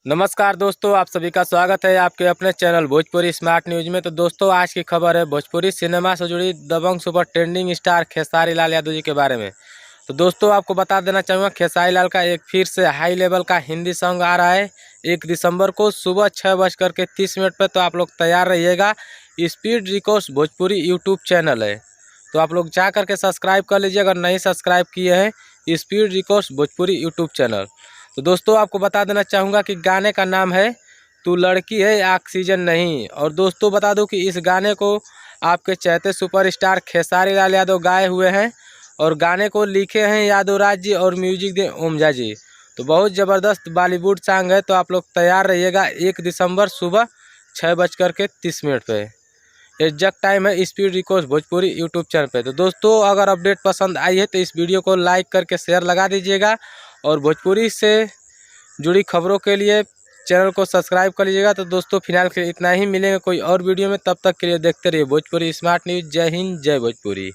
नमस्कार दोस्तों, आप सभी का स्वागत है आपके अपने चैनल भोजपुरी स्मार्ट न्यूज में। तो दोस्तों, आज की खबर है भोजपुरी सिनेमा से जुड़ी दबंग super trending star Khesari Lal Yadav ji के बारे में। तो दोस्तों, आपको बता देना चाहूँगा, खेसारी लाल का एक फिर से हाई लेवल का हिंदी सॉन्ग आ रहा है 1 दिसंबर को सुबह 6:30 पर। तो आप लोग तैयार रहिएगा। Speed records Bhojpuri YouTube channel है, तो आप लोग जा करके सब्सक्राइब कर लीजिए अगर नहीं सब्सक्राइब किए हैं speed records Bhojpuri YouTube channel. तो दोस्तों, आपको बता देना चाहूँगा कि गाने का नाम है तू लड़की है ऑक्सीजन नहीं। और दोस्तों, बता दूं कि इस गाने को आपके चहते सुपरस्टार खेसारी लाल यादव गाए हुए हैं और गाने को लिखे हैं यादव राज जी और म्यूजिक दे ओमजा जी। तो बहुत ज़बरदस्त बॉलीवुड सॉन्ग है, तो आप लोग तैयार रहिएगा 1 दिसंबर सुबह 6:30 पे। एग्जैक्ट टाइम है speed records Bhojpuri YouTube channel पे। तो दोस्तों, अगर अपडेट पसंद आई है तो इस वीडियो को लाइक करके शेयर लगा दीजिएगा और भोजपुरी से जुड़ी खबरों के लिए चैनल को सब्सक्राइब कर लीजिएगा। तो दोस्तों, फिलहाल के लिए इतना ही, मिलेंगे कोई और वीडियो में। तब तक के लिए देखते रहिए भोजपुरी स्मार्ट न्यूज। जय हिंद, जय भोजपुरी।